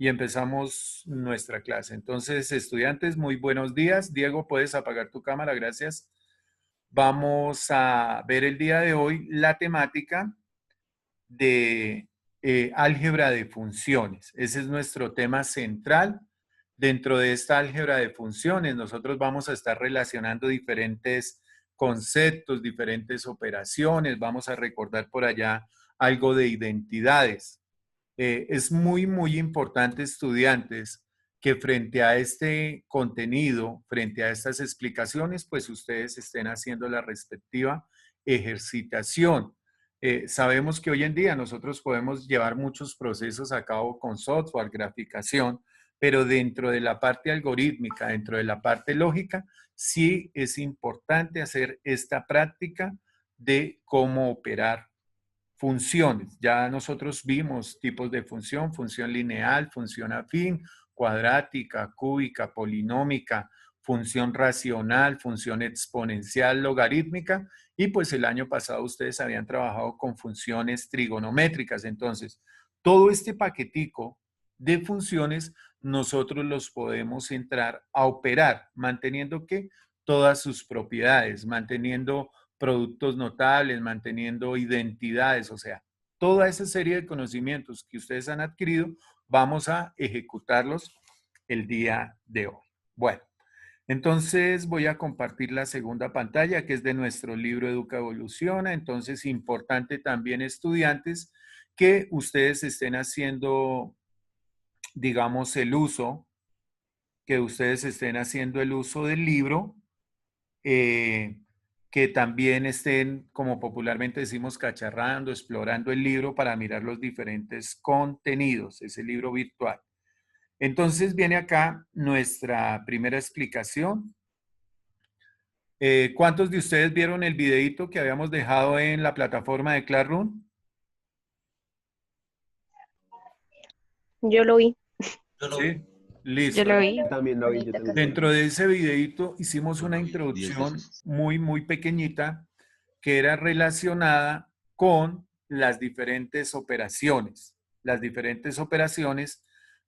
y empezamos nuestra clase. Entonces, estudiantes, muy buenos días. Diego, puedes apagar tu cámara, gracias. Vamos a ver el día de hoy la temática de álgebra de funciones. Ese es nuestro tema central. Dentro de esta álgebra de funciones, nosotros vamos a estar relacionando diferentes conceptos, diferentes operaciones. Vamos a recordar por allá algo de identidades. Es muy importante, estudiantes, que frente a este contenido, frente a estas explicaciones, pues ustedes estén haciendo la respectiva ejercitación. Sabemos que hoy en día nosotros podemos llevar muchos procesos a cabo con software, graficación, pero dentro de la parte algorítmica, dentro de la parte lógica, sí es importante hacer esta práctica de cómo operar funciones. Ya nosotros vimos tipos de función: función lineal, función afín, cuadrática, cúbica, polinómica, función racional, función exponencial, logarítmica, y pues el año pasado ustedes habían trabajado con funciones trigonométricas. Entonces, todo este paquetico de funciones nosotros los podemos entrar a operar, manteniendo que todas sus propiedades, manteniendo productos notables, manteniendo identidades, o sea, toda esa serie de conocimientos que ustedes han adquirido, vamos a ejecutarlos el día de hoy. Bueno, entonces voy a compartir la segunda pantalla, que es de nuestro libro Educa Evoluciona. Entonces, importante también, estudiantes, que ustedes estén haciendo, digamos, el uso, que ustedes estén haciendo el uso del libro, que también estén, como popularmente decimos, cacharrando, explorando el libro para mirar los diferentes contenidos, ese libro virtual. Entonces viene acá nuestra primera explicación. ¿Cuántos de ustedes vieron el videito que habíamos dejado en la plataforma de Classroom? Yo lo vi. Sí, Yo listo. lo vi. Yo también lo vi, yo también lo vi. Dentro de ese videito hicimos una introducción muy pequeñita que era relacionada con las diferentes operaciones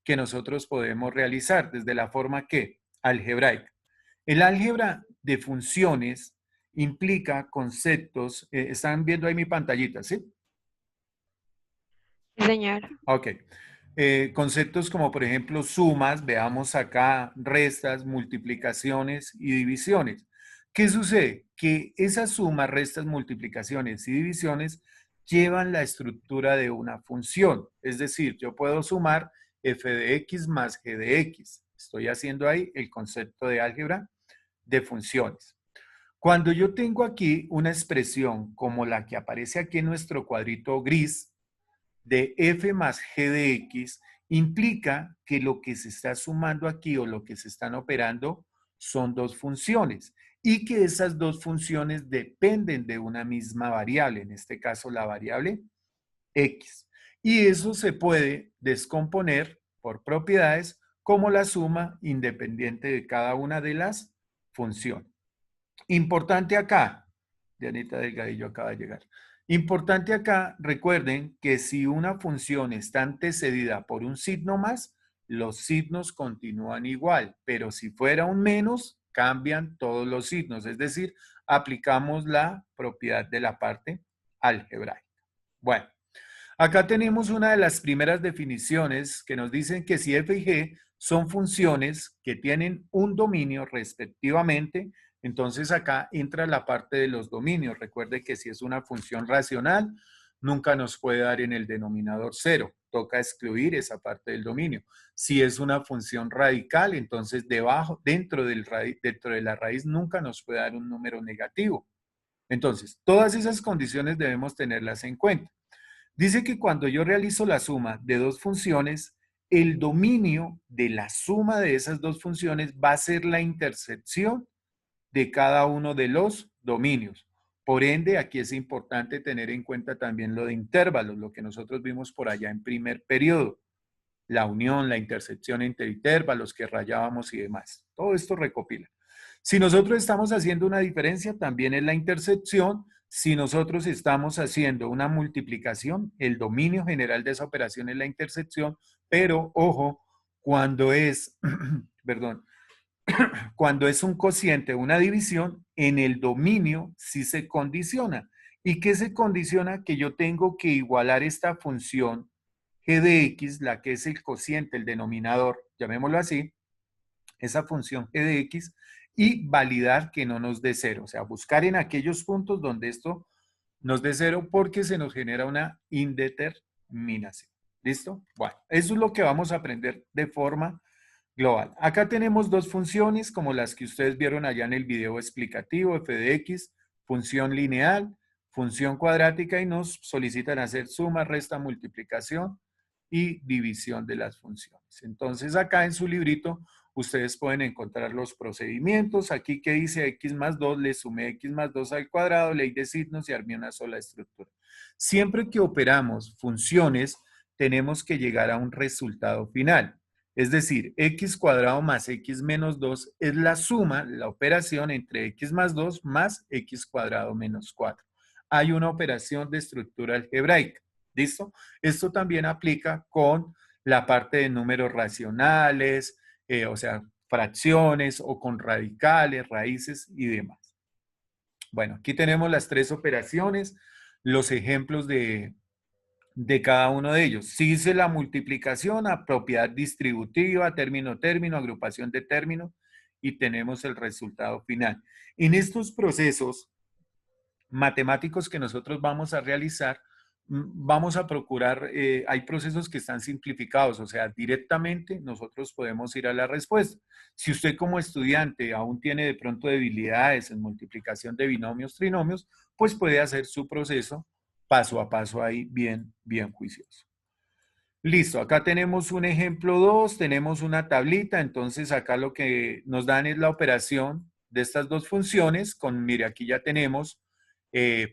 que nosotros podemos realizar desde la forma que algebraica. El álgebra de funciones implica conceptos, están viendo ahí mi pantallita, ¿sí? Sí, señor. Ok. Conceptos como, por ejemplo, sumas, veamos acá, restas, multiplicaciones y divisiones. ¿Qué sucede? Que esas sumas, restas, multiplicaciones y divisiones llevan la estructura de una función. Es decir, yo puedo sumar f de x más g de x. Estoy haciendo ahí el concepto de álgebra de funciones. Cuando yo tengo aquí una expresión como la que aparece aquí en nuestro cuadrito gris, de f más g de x, implica que lo que se está sumando aquí o lo que se están operando son dos funciones y que esas dos funciones dependen de una misma variable, en este caso la variable x. Y eso se puede descomponer por propiedades como la suma independiente de cada una de las funciones. Importante acá, Dianita Delgadillo acaba de llegar. Importante acá, recuerden que si una función está antecedida por un signo más, los signos continúan igual, pero si fuera un menos, cambian todos los signos, es decir, aplicamos la propiedad de la parte algebraica. Bueno, acá tenemos una de las primeras definiciones que nos dicen que si f y g son funciones que tienen un dominio respectivamente, entonces acá entra la parte de los dominios. Recuerde que si es una función racional, nunca nos puede dar en el denominador cero. Toca excluir esa parte del dominio. Si es una función radical, entonces dentro de la raíz nunca nos puede dar un número negativo. Entonces, todas esas condiciones debemos tenerlas en cuenta. Dice que cuando yo realizo la suma de dos funciones, el dominio de la suma de esas dos funciones va a ser la intersección de cada uno de los dominios. Por ende, aquí es importante tener en cuenta también lo de intervalos, lo que nosotros vimos por allá en primer periodo. La unión, la intersección entre intervalos que rayábamos y demás. Todo esto recopila. Si nosotros estamos haciendo una diferencia, también es la intersección. Si nosotros estamos haciendo una multiplicación, el dominio general de esa operación es la intersección, pero ojo, cuando es, perdón, cuando es un cociente o una división, en el dominio sí se condiciona. ¿Y qué se condiciona? Que yo tengo que igualar esta función g de x, la que es el cociente, el denominador, llamémoslo así, esa función g de x, y validar que no nos dé cero. O sea, buscar en aquellos puntos donde esto nos dé cero porque se nos genera una indeterminación. ¿Listo? Bueno, eso es lo que vamos a aprender de forma global. Acá tenemos dos funciones como las que ustedes vieron allá en el video explicativo, f de x, función lineal, función cuadrática, y nos solicitan hacer suma, resta, multiplicación y división de las funciones. Entonces acá en su librito ustedes pueden encontrar los procedimientos. Aquí que dice x más 2, le sumé x más 2 al cuadrado, ley de signos y armé una sola estructura. Siempre que operamos funciones, tenemos que llegar a un resultado final. Es decir, x cuadrado más x menos 2 es la suma, la operación entre x más 2 más x cuadrado menos 4. Hay una operación de estructura algebraica. ¿Listo? Esto también aplica con la parte de números racionales, o sea, fracciones o con radicales, raíces y demás. Bueno, aquí tenemos las tres operaciones, los ejemplos de cada uno de ellos. Si hice la multiplicación a propiedad distributiva, término, término, agrupación de términos, y tenemos el resultado final. En estos procesos matemáticos que nosotros vamos a realizar, vamos a procurar, hay procesos que están simplificados, o sea, directamente nosotros podemos ir a la respuesta. Si usted como estudiante aún tiene de pronto debilidades en multiplicación de binomios, trinomios, pues puede hacer su proceso paso a paso ahí bien, bien juicioso. Listo, acá tenemos un ejemplo 2, tenemos una tablita, entonces acá lo que nos dan es la operación de estas dos funciones, mire, aquí ya tenemos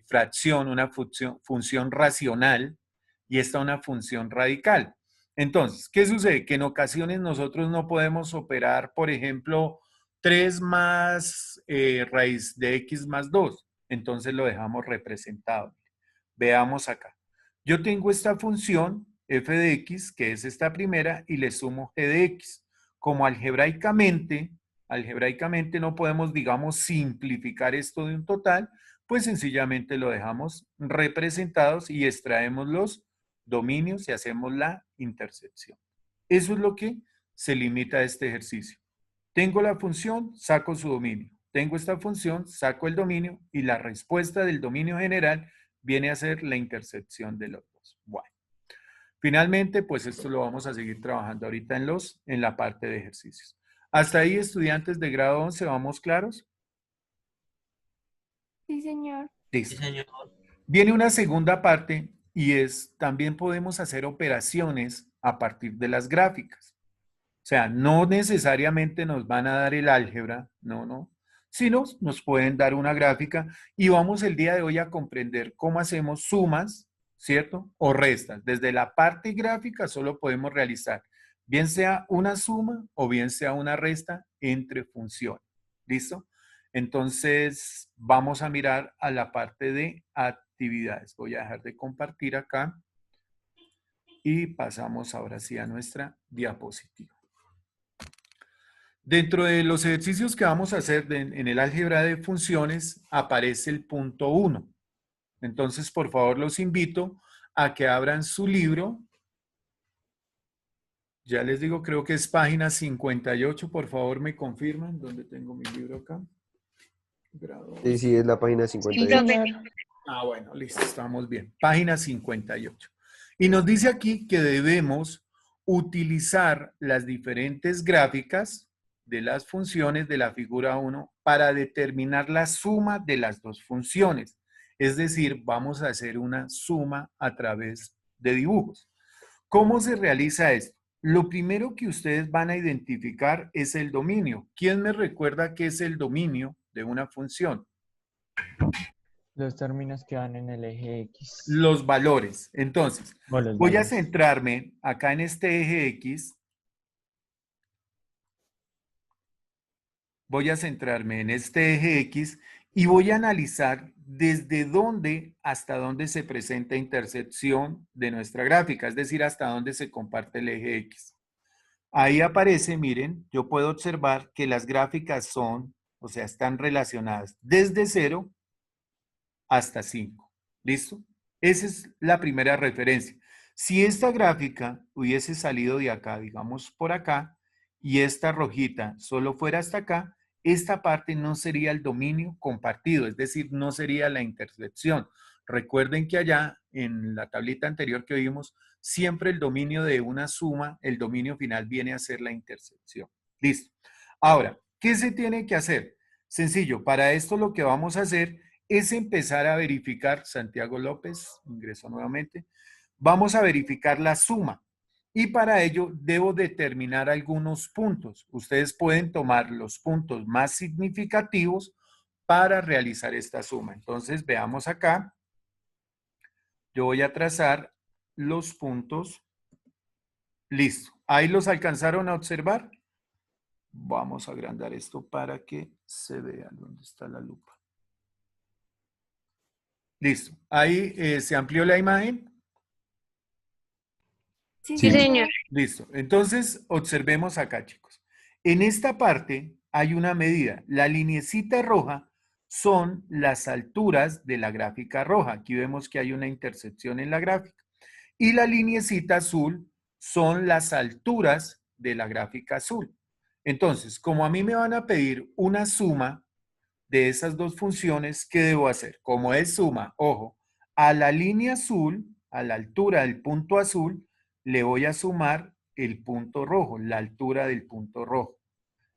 fracción, una función racional, y esta una función radical. Entonces, ¿qué sucede? Que en ocasiones nosotros no podemos operar, por ejemplo, 3 más raíz de x más 2, entonces lo dejamos representado. Veamos acá. Yo tengo esta función f de x, que es esta primera, y le sumo g de x. Como algebraicamente no podemos, digamos, simplificar esto de un total, pues sencillamente lo dejamos representados y extraemos los dominios y hacemos la intersección. Eso es lo que se limita a este ejercicio. Tengo la función, saco su dominio. Tengo esta función, saco el dominio, y la respuesta del dominio general viene a ser la intersección de los dos. Bueno, finalmente, pues esto lo vamos a seguir trabajando ahorita en la parte de ejercicios. Hasta ahí, estudiantes de grado 11, ¿vamos claros? Sí, señor. Listo. Sí, señor. Viene una segunda parte y es, también podemos hacer operaciones a partir de las gráficas. O sea, no necesariamente nos van a dar el álgebra, no, sino nos pueden dar una gráfica y vamos el día de hoy a comprender cómo hacemos sumas, ¿cierto? O restas. Desde la parte gráfica solo podemos realizar, bien sea una suma o bien sea una resta entre funciones. ¿Listo? Entonces, vamos a mirar a la parte de actividades. Voy a dejar de compartir acá y pasamos ahora sí a nuestra diapositiva. Dentro de los ejercicios que vamos a hacer en el álgebra de funciones aparece el punto 1. Entonces, por favor, los invito a que abran su libro. Ya les digo, creo que es página 58. Por favor, me confirman. ¿Dónde tengo mi libro acá? Sí, sí, es la página Sí, 58. señor. Ah, bueno, listo, estamos bien. Página 58. Y nos dice aquí que debemos utilizar las diferentes gráficas de las funciones de la figura 1 para determinar la suma de las dos funciones. Es decir, vamos a hacer una suma a través de dibujos. ¿Cómo se realiza esto? Lo primero que ustedes van a identificar es el dominio. ¿Quién me recuerda qué es el dominio de una función? Los términos que van en el eje X. Los valores. Entonces, O los voy a valores. centrarme acá en este eje X. Voy a centrarme en este eje X y voy a analizar desde dónde hasta dónde se presenta intersección de nuestra gráfica, es decir, hasta dónde se comparte el eje X. Ahí aparece, miren, yo puedo observar que las gráficas son, o sea, están relacionadas desde 0 hasta 5. ¿Listo? Esa es la primera referencia. Si esta gráfica hubiese salido de acá, digamos por acá, y esta rojita solo fuera hasta acá, esta parte no sería el dominio compartido, es decir, no sería la intersección. Recuerden que allá, en la tablita anterior que vimos, siempre el dominio de una suma, el dominio final viene a ser la intersección. Listo. Ahora, ¿qué se tiene que hacer? Sencillo, para esto lo que vamos a hacer es empezar a verificar, Santiago López, ingresó nuevamente, vamos a verificar la suma y para ello debo determinar algunos puntos. Ustedes pueden tomar los puntos más significativos para realizar esta suma. Entonces veamos acá, yo voy a trazar los puntos, listo. ¿Ahí los alcanzaron a observar? Vamos a agrandar esto para que se vea dónde está la lupa. Listo. Ahí se amplió la imagen. Sí, señor. Listo. Entonces, observemos acá, chicos. En esta parte hay una medida. La linecita roja son las alturas de la gráfica roja. Aquí vemos que hay una intersección en la gráfica. Y la linecita azul son las alturas de la gráfica azul. Entonces, como a mí me van a pedir una suma de esas dos funciones, ¿qué debo hacer? Como es suma, ojo, a la línea azul, a la altura del punto azul, le voy a sumar el punto rojo, la altura del punto rojo.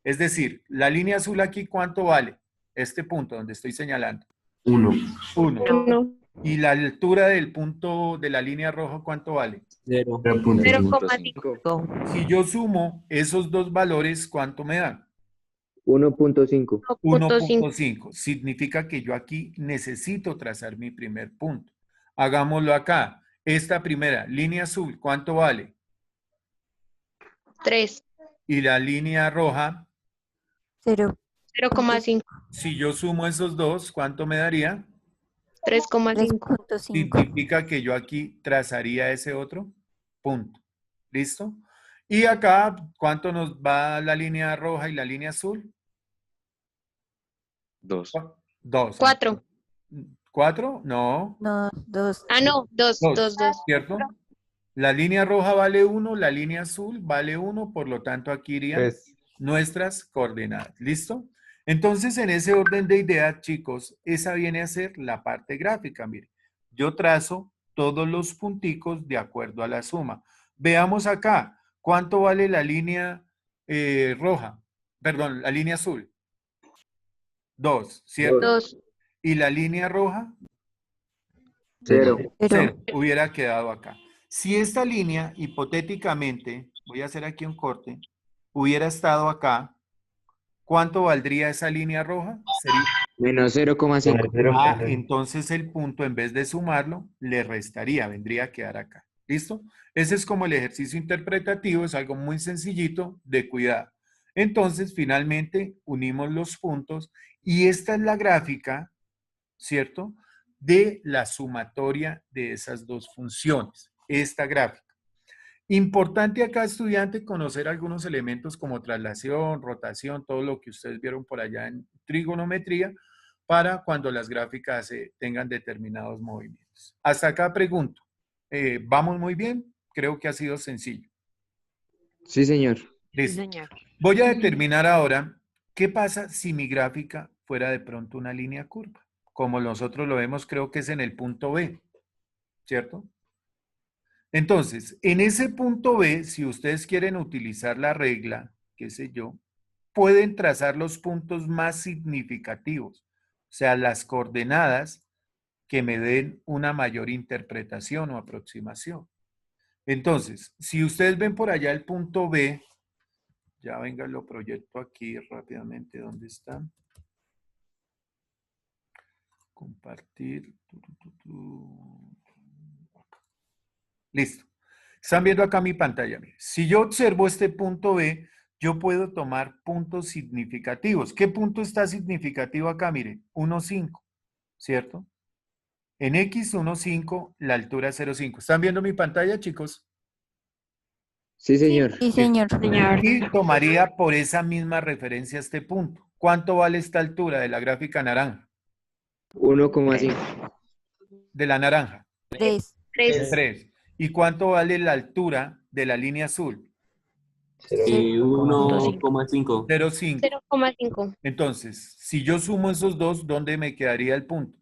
Es decir, la línea azul aquí, ¿cuánto vale? Este punto donde estoy señalando. 1. 1. No. ¿Y la altura del punto de la línea roja, cuánto vale? 0. 0,5. Si yo sumo esos dos valores, ¿cuánto me dan? 1.5. 1,5. 1.5. Significa que yo aquí necesito trazar mi primer punto. Hagámoslo acá. Esta primera línea azul, ¿cuánto vale? 3. Y la línea roja, 0,5. si yo sumo esos dos, ¿cuánto me daría? 3,5. Significa que yo aquí trazaría ese otro punto. ¿Listo? Y acá, ¿cuánto nos va la línea roja y la línea azul? 2. 2. 4. ¿4? No. No, 2. Ah, no, 2, 2, 2. ¿Cierto? La línea roja vale 1, la línea azul vale 1, por lo tanto aquí irían nuestras coordenadas. ¿Listo? Entonces, en ese orden de ideas, chicos, esa viene a ser la parte gráfica. Miren, yo trazo todos los punticos de acuerdo a la suma. Veamos acá, ¿cuánto vale la línea roja? Perdón, la línea azul. 2, ¿cierto? 2. ¿Y la línea roja? 0. 0. Hubiera quedado acá. Si esta línea, hipotéticamente, voy a hacer aquí un corte, hubiera estado acá, ¿cuánto valdría esa línea roja? Sería... Menos 0,5. Ah, entonces el punto, en vez de sumarlo, le restaría, vendría a quedar acá. ¿Listo? Ese es como el ejercicio interpretativo, es algo muy sencillito de cuidado. Entonces, finalmente, unimos los puntos y esta es la gráfica, ¿cierto?, de la sumatoria de esas dos funciones, esta gráfica. Importante acá, estudiante, conocer algunos elementos como traslación, rotación, todo lo que ustedes vieron por allá en trigonometría, para cuando las gráficas tengan determinados movimientos. Hasta acá pregunto, ¿vamos muy bien? Creo que ha sido sencillo. Sí, señor. Listo. Voy a determinar ahora qué pasa si mi gráfica fuera de pronto una línea curva. Como nosotros lo vemos, creo que es en el punto B, ¿cierto? Entonces, en ese punto B, si ustedes quieren utilizar la regla, qué sé yo, pueden trazar los puntos más significativos, o sea, las coordenadas que me den una mayor interpretación o aproximación. Entonces, si ustedes ven por allá el punto B, ya venga, lo proyecto aquí rápidamente, ¿dónde están? Compartir. Listo. Están viendo acá mi pantalla. Si yo observo este punto B, yo puedo tomar puntos significativos. ¿Qué punto está significativo acá? Mire, 1,5, ¿cierto? En X, 1,5, la altura 0,5. ¿Están viendo mi pantalla, chicos? Sí, señor. Sí, señor. Y tomaría por esa misma referencia este punto. ¿Cuánto vale esta altura de la gráfica naranja? 1,5. De la naranja. 3. 3. 3. ¿Y cuánto vale la altura de la línea azul? 1,5. 0,5. 0,5. Entonces, si yo sumo esos dos, ¿dónde me quedaría el punto?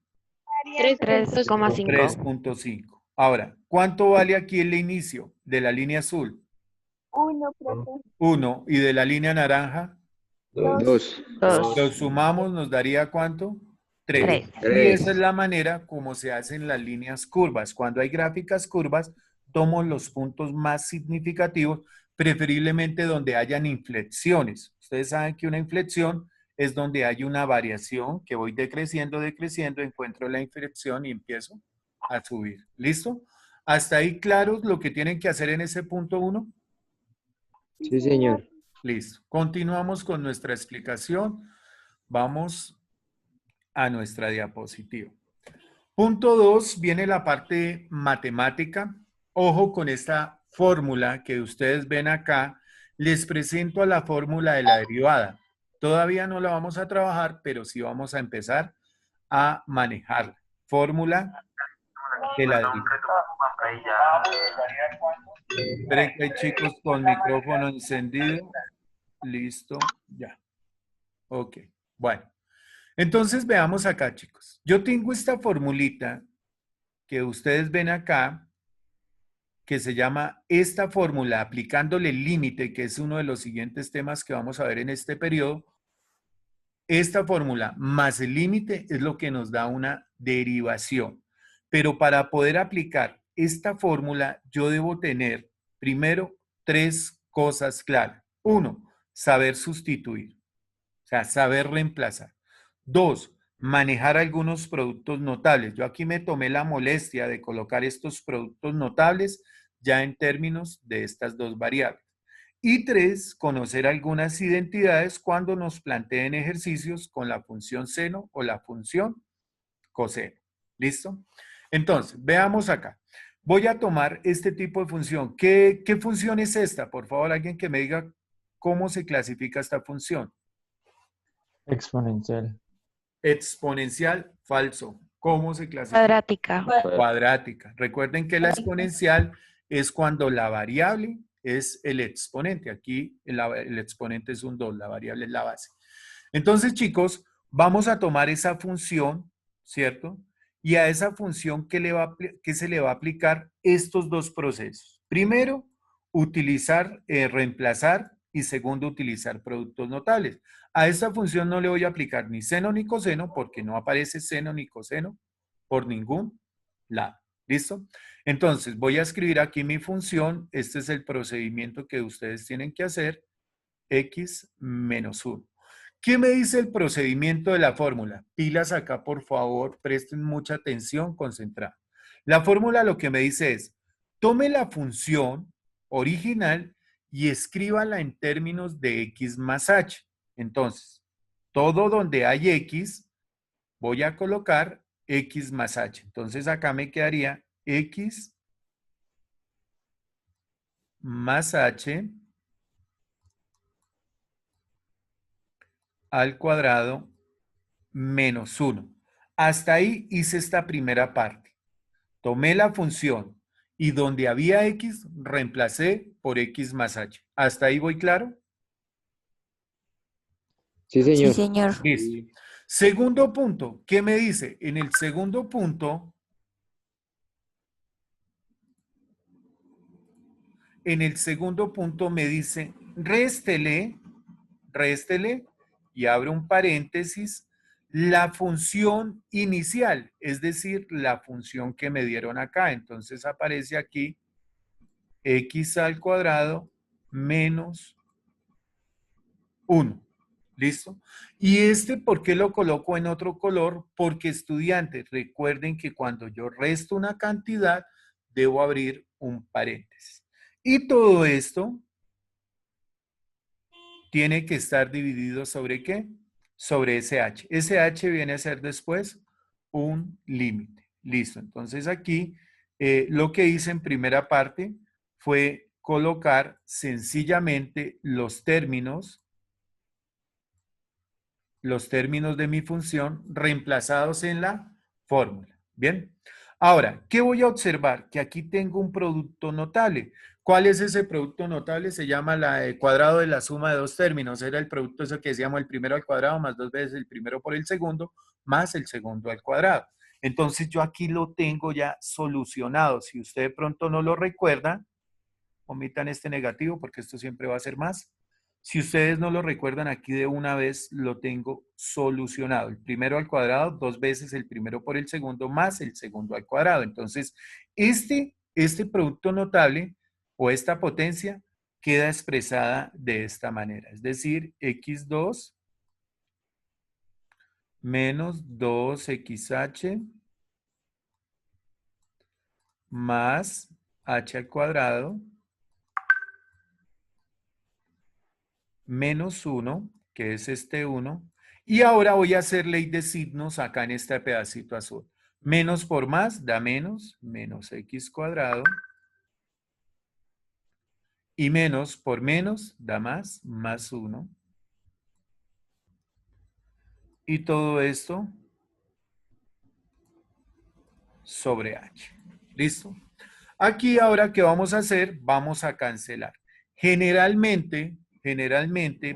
3,5. 3,5. Ahora, ¿cuánto vale aquí el inicio de la línea azul? 1. ¿Y de la línea naranja? 2. 2. Lo sumamos, ¿nos daría cuánto? 3. 3. Y esa es la manera como se hacen las líneas curvas. Cuando hay gráficas curvas, tomo los puntos más significativos, preferiblemente donde hayan inflexiones. Ustedes saben que una inflexión es donde hay una variación que voy decreciendo, encuentro la inflexión y empiezo a subir. ¿Listo? ¿Hasta ahí claros lo que tienen que hacer en ese punto 1? Sí, señor. Listo. Continuamos con nuestra explicación. Vamos a nuestra diapositiva. Punto 2, viene la parte matemática. Ojo con esta fórmula que ustedes ven acá. Les presento a la fórmula de la derivada. Todavía no la vamos a trabajar, pero sí vamos a empezar a manejarla. Fórmula de la derivada. Esperen que hay chicos con micrófono encendido. Listo, ya. Ok, bueno. Entonces veamos acá, chicos. Yo tengo esta formulita que ustedes ven acá, que se llama esta fórmula aplicándole el límite, que es uno de los siguientes temas que vamos a ver en este periodo. Esta fórmula más el límite es lo que nos da una derivación. Pero para poder aplicar esta fórmula, yo debo tener primero 3 cosas claras. 1, saber sustituir, o sea, saber reemplazar. 2, manejar algunos productos notables. Yo aquí me tomé la molestia de colocar estos productos notables ya en términos de estas dos variables. Y 3, conocer algunas identidades cuando nos planteen ejercicios con la función seno o la función coseno. ¿Listo? Entonces, veamos acá. Voy a tomar este tipo de función. ¿Qué función es esta? Por favor, alguien que me diga cómo se clasifica esta función. Exponencial. Exponencial, falso. ¿Cómo se clasifica? Cuadrática. Cuadrática. Recuerden que la exponencial es cuando la variable es el exponente. Aquí el exponente es un 2, la variable es la base. Entonces, chicos, vamos a tomar esa función, ¿cierto? Y a esa función, ¿qué se le va a aplicar? Estos dos procesos. Primero, utilizar, reemplazar, y segundo, utilizar productos notables. A esta función no le voy a aplicar ni seno ni coseno porque no aparece seno ni coseno por ningún lado. ¿Listo? Entonces, voy a escribir aquí mi función. Este es el procedimiento que ustedes tienen que hacer. X menos 1. ¿Qué me dice el procedimiento de la fórmula? Pilas acá, por favor, presten mucha atención, concentrada. La fórmula lo que me dice es, tome la función original y escríbala en términos de X más H. Entonces, todo donde hay X, voy a colocar X más H. Entonces, acá me quedaría X más H al cuadrado menos 1. Hasta ahí hice esta primera parte. Tomé la función y donde había X, reemplacé por X más H. ¿Hasta ahí voy claro? Sí, Sí, señor. señor. Listo. Segundo punto, ¿qué me dice? En el segundo punto, me dice, réstele, y abre un paréntesis, la función inicial, es decir, la función que me dieron acá. Entonces aparece aquí X al cuadrado menos 1. ¿Listo? Y ¿por qué lo coloco en otro color? Porque, estudiantes, recuerden que cuando yo resto una cantidad, debo abrir un paréntesis. Y todo esto tiene que estar dividido ¿sobre qué? Sobre SH. SH viene a ser después un límite. Listo. Entonces aquí lo que hice en primera parte fue colocar sencillamente los términos de mi función reemplazados en la fórmula. Bien. Ahora, ¿qué voy a observar? Que aquí tengo un producto notable. ¿Cuál es ese producto notable? Se llama el cuadrado de la suma de dos términos. Era el producto eso que decíamos el primero al cuadrado más dos veces el primero por el segundo más el segundo al cuadrado. Entonces yo aquí lo tengo ya solucionado. Si usted de pronto no lo recuerda, omitan este negativo porque esto siempre va a ser más. Si ustedes no lo recuerdan, aquí de una vez lo tengo solucionado. El primero al cuadrado, dos veces el primero por el segundo más el segundo al cuadrado. Entonces, este producto notable o esta potencia queda expresada de esta manera. Es decir, x2 menos 2xh más h al cuadrado menos 1, que es este 1, y ahora voy a hacer ley de signos acá en este pedacito azul. Menos por más da menos, menos x cuadrado, y menos por menos da más, más 1. Y todo esto sobre h. ¿Listo? Aquí ahora, ¿qué vamos a hacer? Vamos a cancelar. Generalmente,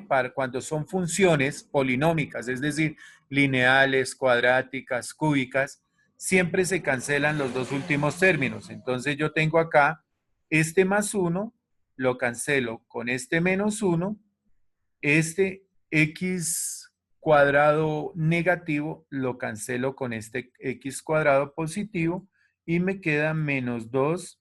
para cuando son funciones polinómicas, es decir, lineales, cuadráticas, cúbicas, siempre se cancelan los dos últimos términos. Entonces yo tengo acá este más 1, lo cancelo con este menos 1, este x cuadrado negativo lo cancelo con este x cuadrado positivo y me queda menos 2xh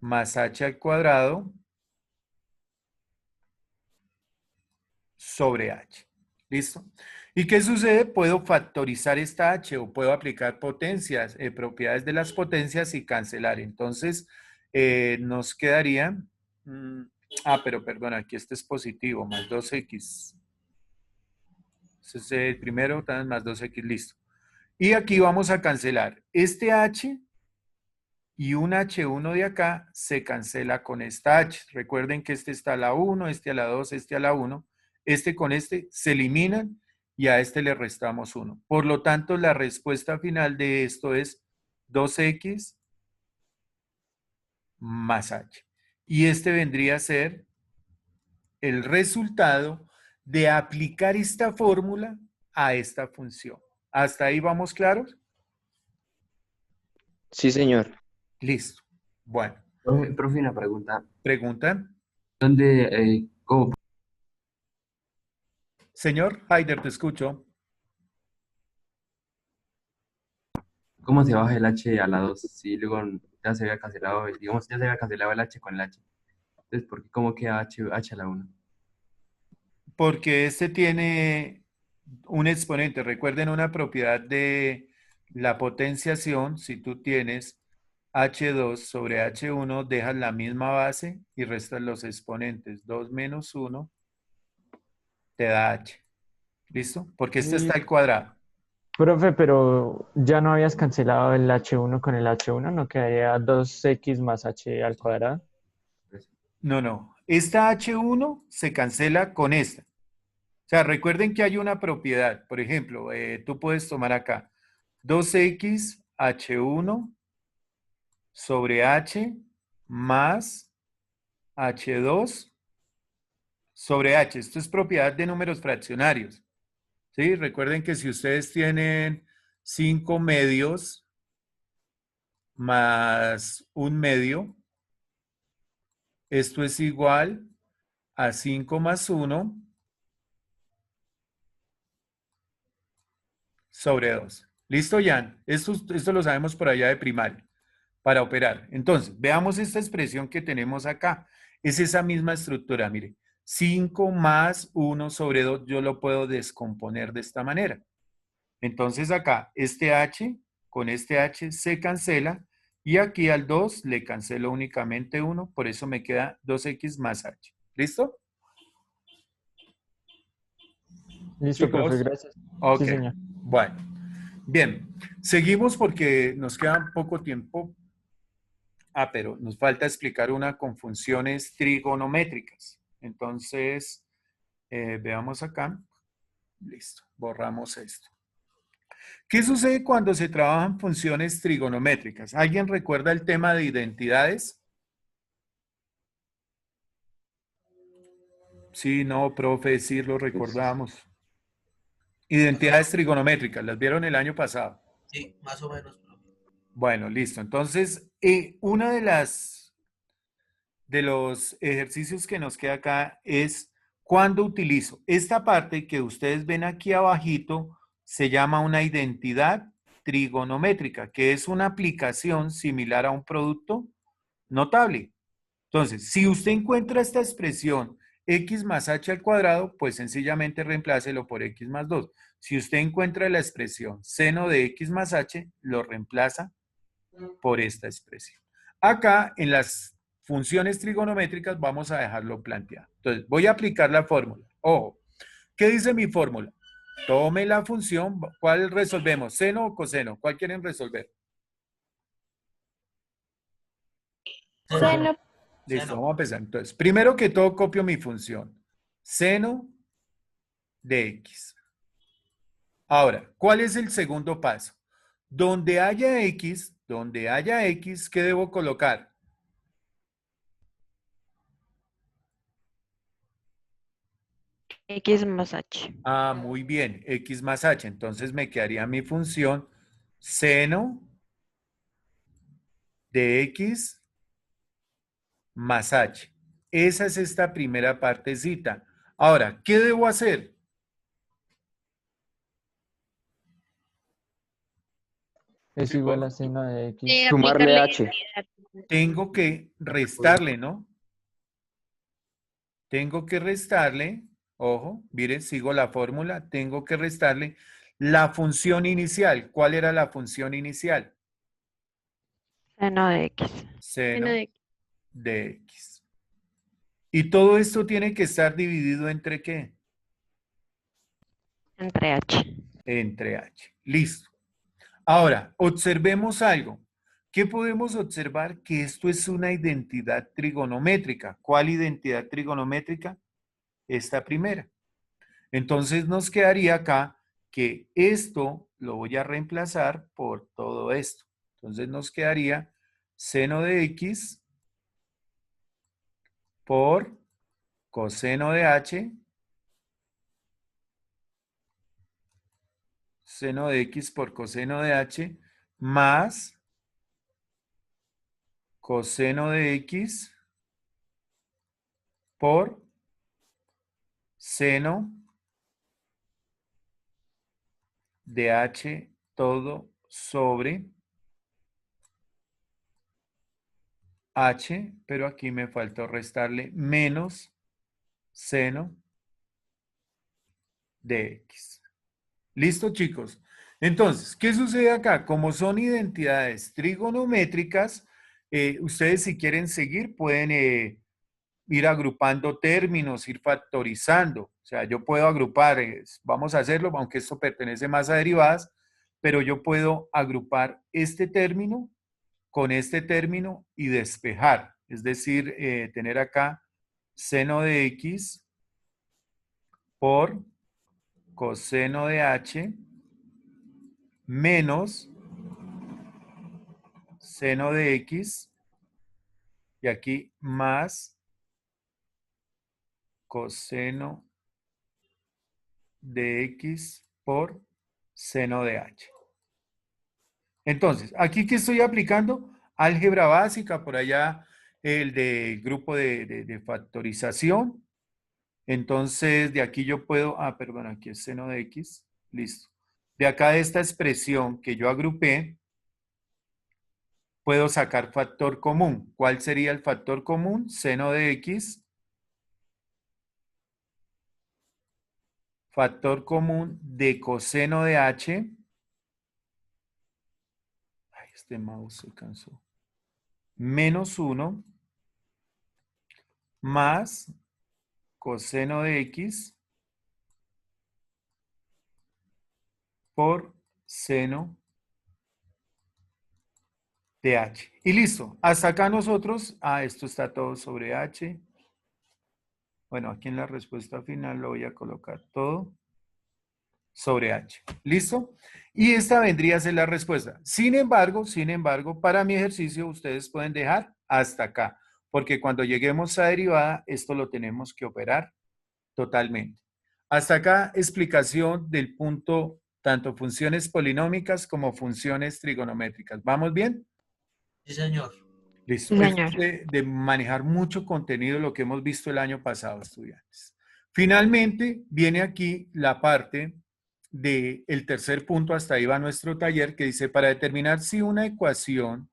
más h al cuadrado sobre h. ¿Listo? ¿Y qué sucede? Puedo factorizar esta h o puedo aplicar potencias, propiedades de las potencias y cancelar. Entonces, nos quedaría... pero perdón, aquí este es positivo, más 2x. Ese es el primero, más 2x, listo. Y aquí vamos a cancelar este h y un h1 de acá se cancela con esta h. Recuerden que este está a la 1, este a la 2, este a la 1. Este con este se eliminan y a este le restamos 1. Por lo tanto, la respuesta final de esto es 2x más h. Y este vendría a ser el resultado de aplicar esta fórmula a esta función. ¿Hasta ahí vamos claros? Sí, señor. Listo. Bueno, Profe, una pregunta. ¿pregunta? ¿Cómo, Señor Haider, te escucho. cómo se baja el h a la 2? Si luego ya se había cancelado, digamos, ya se había cancelado el h con el h. Entonces, ¿por qué cómo queda h a la 1? Porque este tiene un exponente. Recuerden una propiedad de la potenciación. Si tú tienes H2 sobre H1, dejas la misma base y restas los exponentes. 2 menos 1 te da H. ¿Listo? Porque este está al cuadrado. Profe, pero ya no habías cancelado el H1 con el H1, ¿no quedaría 2x más h al cuadrado? No, no. Esta H1 se cancela con esta. O sea, recuerden que hay una propiedad. Por ejemplo, tú puedes tomar acá 2x H1 sobre H más H2 sobre H. Esto es propiedad de números fraccionarios. ¿Sí? Recuerden que si ustedes tienen 5 medios más un medio, esto es igual a 5 más 1 sobre 2. ¿Listo, Jan? Esto lo sabemos por allá de primaria, para operar. Entonces, veamos esta expresión que tenemos acá. Es esa misma estructura, mire. 5 más 1 sobre 2, yo lo puedo descomponer de esta manera. Entonces acá, este h con este h se cancela y aquí al 2 le cancelo únicamente 1, por eso me queda 2x más h. ¿Listo? Listo, profe, Chicos. gracias. Ok. Sí, señor. Bueno, Bien, seguimos porque nos queda poco tiempo. Pero nos falta explicar una con funciones trigonométricas. Entonces, veamos acá. Listo, borramos esto. ¿Qué sucede cuando se trabajan funciones trigonométricas? ¿Alguien recuerda el tema de identidades? Sí, no, profe, sí lo recordamos. Identidades trigonométricas, las vieron el año pasado. Sí, más o menos, profe. Bueno, listo. Entonces, una de los ejercicios que nos queda acá es cuando utilizo esta parte que ustedes ven aquí abajito, se llama una identidad trigonométrica, que es una aplicación similar a un producto notable. Entonces, si usted encuentra esta expresión x más h al cuadrado, pues sencillamente reemplácelo por x más 2. Si usted encuentra la expresión seno de x más h, lo reemplaza por esta expresión. Acá, en las funciones trigonométricas, vamos a dejarlo planteado. Entonces, voy a aplicar la fórmula. Ojo, ¿qué dice mi fórmula? Tome la función, ¿cuál resolvemos? ¿Seno o coseno? ¿Cuál quieren resolver? Seno. Listo, Seno. vamos a empezar. Entonces, primero que todo, copio mi función. Seno de x. Ahora, ¿cuál es el segundo paso? Donde haya x, ¿qué debo colocar? X más H. Ah, muy bien, x más h. Entonces me quedaría mi función seno de x más h. Esa es esta primera partecita. Ahora, ¿qué debo hacer? Es igual a seno de X. Sumarle Aplicarle H. identidad. Tengo que restarle, ¿no? Tengo que restarle, ojo, miren, sigo la fórmula, tengo que restarle la función inicial. ¿Cuál era la función inicial? Seno de X. Seno de x. Y todo esto tiene que estar dividido entre ¿qué? Entre H. Entre h. Listo. Ahora, observemos algo. ¿Qué podemos observar? Que esto es una identidad trigonométrica. ¿Cuál identidad trigonométrica? Esta primera. Entonces nos quedaría acá que esto lo voy a reemplazar por todo esto. Entonces nos quedaría seno de x por coseno de h, seno de x por coseno de h, más coseno de x por seno de h todo sobre h, pero aquí me faltó restarle menos seno de x. ¿Listo, chicos? Entonces, ¿qué sucede acá? Como son identidades trigonométricas, ustedes si quieren seguir pueden ir agrupando términos, ir factorizando. O sea, yo puedo agrupar, vamos a hacerlo, aunque esto pertenece más a derivadas, pero yo puedo agrupar este término con este término y despejar. Es decir, tener acá seno de x por coseno de h menos seno de x y aquí más coseno de x por seno de h. Entonces, aquí que estoy aplicando álgebra básica, por allá el del grupo de factorización. Entonces, de aquí yo puedo, perdón, aquí es seno de x, listo. De acá de esta expresión que yo agrupé, puedo sacar factor común. ¿Cuál sería el factor común? Seno de x, factor común de coseno de h. Ay, este mouse se cansó. Menos 1 más coseno de x por seno de h. Y listo. Hasta acá nosotros, esto está todo sobre h. Bueno, aquí en la respuesta final lo voy a colocar todo sobre h. ¿Listo? Y esta vendría a ser la respuesta. Sin embargo, para mi ejercicio ustedes pueden dejar hasta acá, porque cuando lleguemos a derivada, esto lo tenemos que operar totalmente. Hasta acá, explicación del punto, tanto funciones polinómicas como funciones trigonométricas. ¿Vamos bien? Sí, señor. Listo. Sí, Eso señor. es de manejar mucho contenido, lo que hemos visto el año pasado, estudiantes. Finalmente, viene aquí la parte del tercer punto, hasta ahí va nuestro taller, que dice, para determinar si una ecuación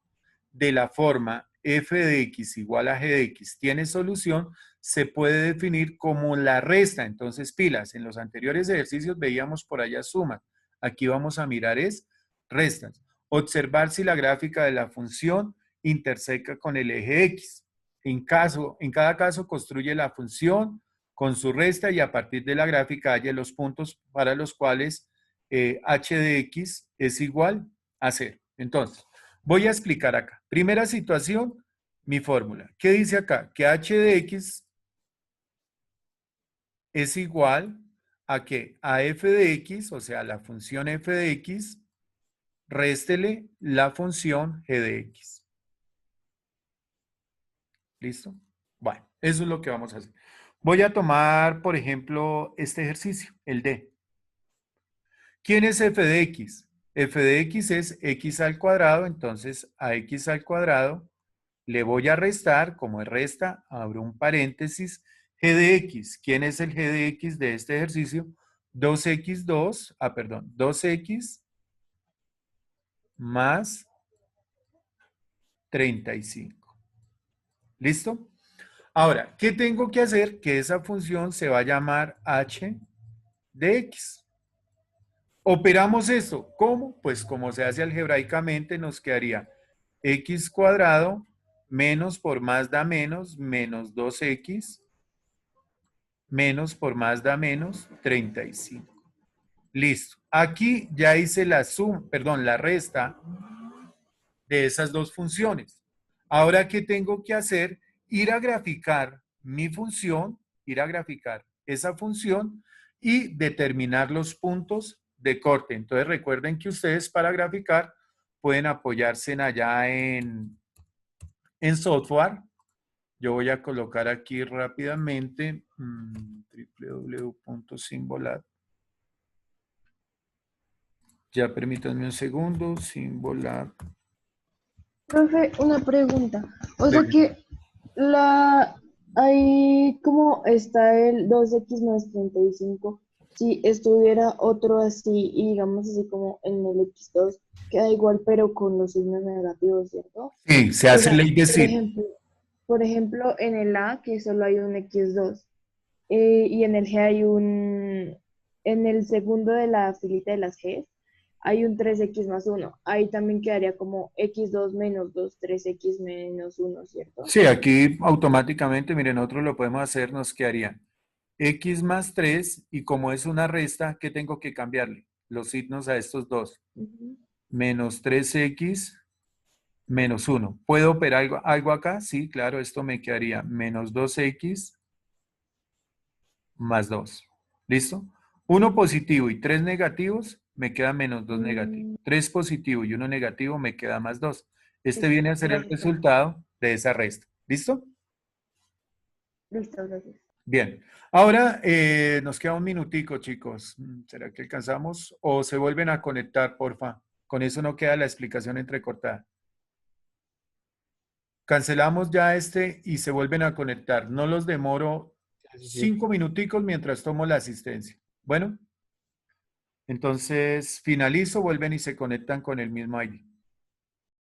de la forma f de x igual a g de x tiene solución, se puede definir como la resta. Entonces, pilas, en los anteriores ejercicios veíamos por allá sumas. Aquí vamos a mirar es restas. Observar si la gráfica de la función interseca con el eje x. En cada caso, construye la función con su resta y a partir de la gráfica haya los puntos para los cuales h de x es igual a 0. Entonces, voy a explicar acá. Primera situación, mi fórmula. ¿Qué dice acá? Que h de x es igual a que a f de x, o sea, la función f de x, réstele la función g de x. ¿Listo? Bueno, eso es lo que vamos a hacer. Voy a tomar, por ejemplo, este ejercicio, el D. ¿Quién es f de x? F de x es x al cuadrado, entonces a x al cuadrado le voy a restar, como es resta, abro un paréntesis, g de x. ¿Quién es el g de x de este ejercicio? 2x más 35. ¿Listo? Ahora, ¿qué tengo que hacer? Que esa función se va a llamar h de x. Operamos esto. ¿Cómo? Pues como se hace algebraicamente, nos quedaría x cuadrado menos por más da menos 2x menos por más da menos 35. Listo. Aquí ya hice la la resta de esas dos funciones. Ahora, ¿qué tengo que hacer? Ir a graficar mi función, ir a graficar esa función y determinar los puntos de corte. Entonces, recuerden que ustedes para graficar pueden apoyarse allá en software. Yo voy a colocar aquí rápidamente www.symbolab. Ya permítanme un segundo, Symbolab. Profe, una pregunta. O sea que ahí como está el 2x más 35, si estuviera otro así y digamos así como en el x2, queda igual pero con los signos negativos, ¿cierto? Sí, se O hace sea, ley de signo. por ejemplo, en el A que solo hay un x2 y en el G hay en el segundo de la filita de las G hay un 3x más 1. Ahí también quedaría como x2 menos 2, 3x menos 1, ¿cierto? Sí, aquí automáticamente, miren, nosotros lo podemos hacer, nos quedaría x más 3 y como es una resta, ¿qué tengo que cambiarle? Los signos a estos dos. Ujú. Menos 3x menos 1. ¿Puedo operar algo acá? Sí, claro, esto me quedaría menos 2x más 2. ¿Listo? 1 positivo y 3 negativos, me queda menos 2 negativos. 3 positivo y 1 negativo, me queda más 2. Este Listo, viene a ser el gracias. resultado de esa resta. ¿Listo? Listo, gracias. Bien. Ahora nos queda un minutico, chicos. ¿Será que alcanzamos? ¿O se vuelven a conectar, porfa? Con eso no queda la explicación entrecortada. Cancelamos ya este y se vuelven a conectar. No los demoro 5 minuticos mientras tomo la asistencia. Bueno, entonces finalizo, vuelven y se conectan con el mismo ID.